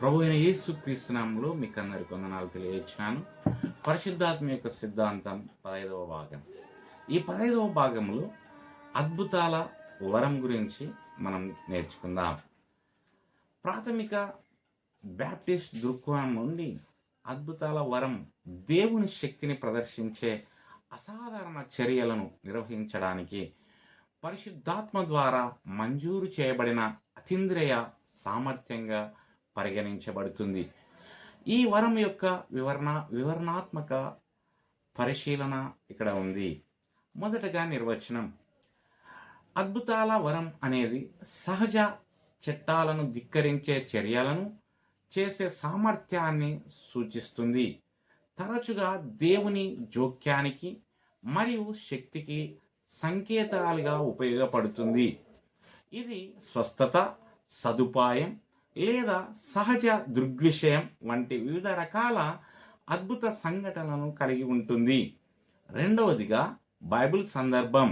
ప్రభు అయిన యేసుక్రీస్తు నామములో మీకు అందరికి వందనాలు తెలియజేస్తున్నాను. పరిశుద్ధాత్మ యొక్క సిద్ధాంతం 15వ భాగం. ఈ 15వ భాగంలో అద్భుతాల వరం గురించి మనం నేర్చుకుందాం. ప్రాథమిక బ్యాప్టిస్ట్ దృక్కోణం నుండి అద్భుతాల వరం దేవుని శక్తిని ప్రదర్శించే అసాధారణ చర్యలను నిర్వహించడానికి పరిశుద్ధాత్మ ద్వారా మంజూరు చేయబడిన అతీంద్రియ సామర్థ్యంగా పరిగణించబడుతుంది. ఈ వరం యొక్క వివరణాత్మక పరిశీలన ఇక్కడ ఉంది. మొదటగా నిర్వచనం. అద్భుతాల వరం అనేది సహజ చట్టాలను ధిక్కరించే చర్యలను చేసే సామర్థ్యాన్ని సూచిస్తుంది. తరచుగా దేవుని జోక్యానికి మరియు శక్తికి సంకేతాలుగా ఉపయోగపడుతుంది. ఇది స్వస్థత, సదుపాయం లేదా సహజ దృగ్విషయం వంటి వివిధ రకాల అద్భుత సంఘటనలను కలిగి ఉంటుంది. రెండవదిగా బైబిల్ సందర్భం.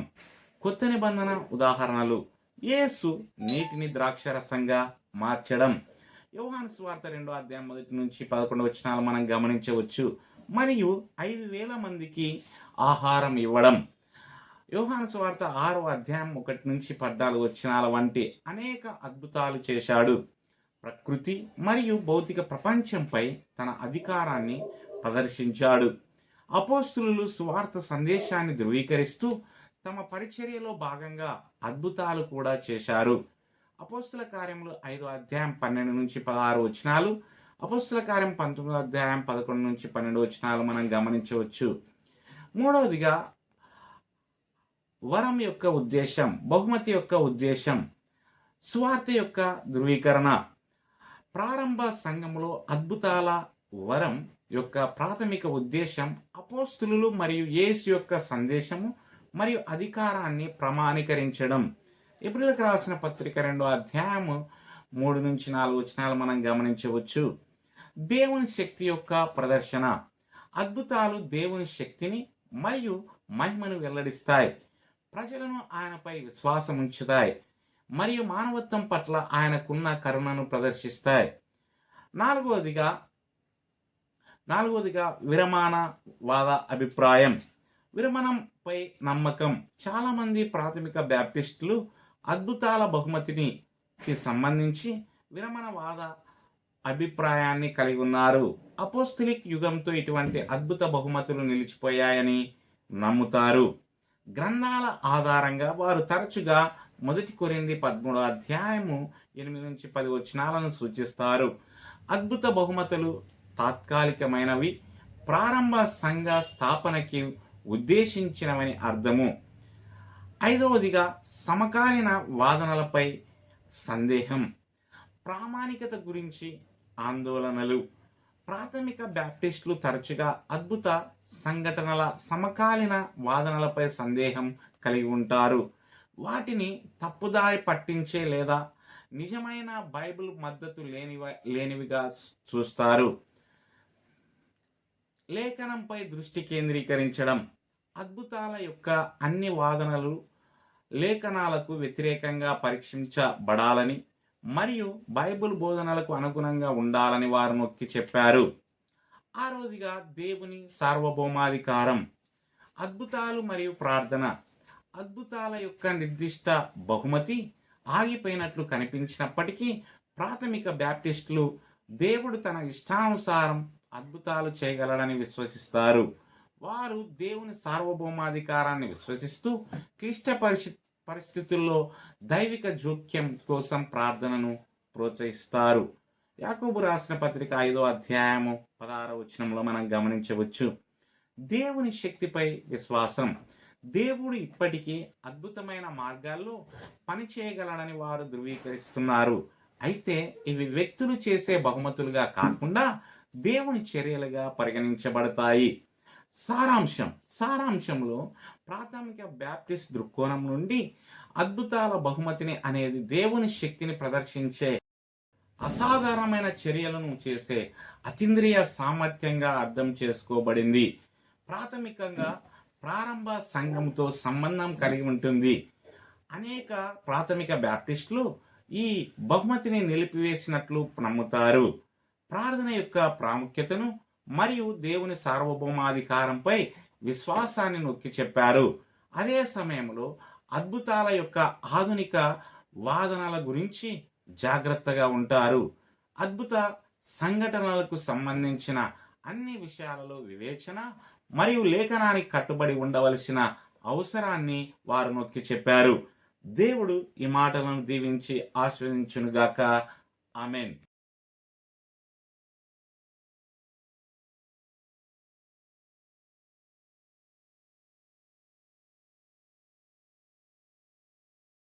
కొత్త నిబంధన ఉదాహరణలు. యేసు నీటిని ద్రాక్షరసంగా మార్చడం. యోహాను సువార్త 2వ అధ్యాయం 1 నుంచి 11 వచనాలు మనం గమనించవచ్చు. మరియు 5,000 మందికి ఆహారం ఇవ్వడం. యోహాను సువార్త 6వ అధ్యాయం 1 నుంచి 14 వచనాల వంటి అనేక అద్భుతాలు చేశాడు. ప్రకృతి మరియు భౌతిక ప్రపంచంపై తన అధికారాన్ని ప్రదర్శించాడు. అపోస్తులు సువార్త సందేశాన్ని ధృవీకరిస్తూ తమ పరిచర్యలో భాగంగా అద్భుతాలు కూడా చేశారు. అపోస్తుల కార్యములు 5వ అధ్యాయం 12 నుంచి 16 వచనాలు, అపోస్తుల కార్యం 19వ అధ్యాయం 11 నుంచి 12 వచనాలు మనం గమనించవచ్చు. మూడవదిగా వరం యొక్క ఉద్దేశం, బహుమతి యొక్క ఉద్దేశం, సువార్త యొక్క ధృవీకరణ. ప్రారంభ సంఘములో అద్భుతాల వరం యొక్క ప్రాథమిక ఉద్దేశం అపోస్తులు మరియు యేసు యొక్క సందేశము మరియు అధికారాన్ని ప్రమాణీకరించడం. ఎబ్రీయులకు రాసిన పత్రిక 2వ అధ్యాయము 3 నుంచి 4 వచనాలు మనం గమనించవచ్చు. దేవుని శక్తి యొక్క ప్రదర్శన. అద్భుతాలు దేవుని శక్తిని మరియు మహిమను వెల్లడిస్తాయి, ప్రజలను ఆయనపై విశ్వాసం ఉంచుతాయి మరియు మానవత్వం పట్ల ఆయనకున్న కరుణను ప్రదర్శిస్తాయి. నాలుగవదిగా విరమణవాద అభిప్రాయం. విరమణంపై నమ్మకం. చాలామంది ప్రాథమిక బ్యాప్టిస్టులు అద్భుతాల బహుమతికి సంబంధించి విరమణవాద అభిప్రాయాన్ని కలిగి ఉన్నారు. అపోస్తలిక్ యుగంతో ఇటువంటి అద్భుత బహుమతులు నిలిచిపోయాయని నమ్ముతారు. గ్రంథాల ఆధారంగా వారు తరచుగా 1 కొరింథీ 13వ అధ్యాయము 8 నుంచి 10 వచనాలను సూచిస్తారు. అద్భుత బహుమతులు తాత్కాలికమైనవి, ప్రారంభ సంఘ స్థాపనకి ఉద్దేశించినవని అర్థము. 5వదిగా సమకాలీన వాదనలపై సందేహం, ప్రామాణికత గురించి ఆందోళనలు. ప్రాథమిక బ్యాప్టిస్టులు తరచుగా అద్భుత సంఘటనల సమకాలీన వాదనలపై సందేహం కలిగి ఉంటారు. వాటిని తప్పుదారి పట్టించే లేదా నిజమైన బైబిల్ మద్దతు లేనివిగా చూస్తారు. లేఖనంపై దృష్టి కేంద్రీకరించడం. అద్భుతాల యొక్క అన్ని వాదనలు లేఖనాలకు వ్యతిరేకంగా పరీక్షించబడాలని మరియు బైబిల్ బోధనలకు అనుగుణంగా ఉండాలని వారు నొక్కి చెప్పారు. 6వదిగా దేవుని సార్వభౌమాధికారం. అద్భుతాలు మరియు ప్రార్థన. అద్భుతాల యొక్క నిర్దిష్ట బహుమతి ఆగిపోయినట్లు కనిపించినప్పటికీ ప్రాథమిక బ్యాప్టిస్టులు దేవుడు తన ఇష్టానుసారం అద్భుతాలు చేయగలడని విశ్వసిస్తారు. వారు దేవుని సార్వభౌమాధికారాన్ని విశ్వసిస్తూ క్లిష్ట పరిస్థితుల్లో దైవిక జోక్యం కోసం ప్రార్థనను ప్రోత్సహిస్తారు. యాకోబు రాసిన పత్రిక 5వ అధ్యాయము 16వ వచనంలో మనం గమనించవచ్చు. దేవుని శక్తిపై విశ్వాసం. దేవుడు ఇప్పటికీ అద్భుతమైన మార్గాల్లో పనిచేయగలడని వారు ధృవీకరిస్తున్నారు. అయితే ఇవి వ్యక్తులు చేసే బహుమతులుగా కాకుండా దేవుని చర్యలుగా పరిగణించబడతాయి. సారాంశంలో ప్రాథమిక బ్యాప్టిస్ట్ దృక్కోణం నుండి అద్భుతాల బహుమతిని అనేది దేవుని శక్తిని ప్రదర్శించే అసాధారణమైన చర్యలను చేసే అతీంద్రియ సామర్థ్యంగా అర్థం చేసుకోబడింది. ప్రాథమికంగా ప్రారంభ సంఘంతో సంబంధం కలిగి ఉంటుంది. అనేక ప్రాథమిక బ్యాప్టిస్టులు ఈ బహుమతిని నిలిపివేసినట్లు నమ్ముతారు. ప్రార్థన యొక్క ప్రాముఖ్యతను మరియు దేవుని సార్వభౌమాధికారంపై విశ్వాసాన్ని నొక్కి చెప్పారు. అదే సమయంలో అద్భుతాల యొక్క ఆధునిక వాదనల గురించి జాగ్రత్తగా ఉంటారు. అద్భుత సంఘటనలకు సంబంధించిన అన్ని విషయాలలో వివేచన మరియు లేఖనానికి కట్టుబడి ఉండవలసిన అవసరాన్ని వారు నొక్కి చెప్పారు. దేవుడు ఈ మాటలను దీవించి ఆస్వాదించునుగాక. ఆమెన్.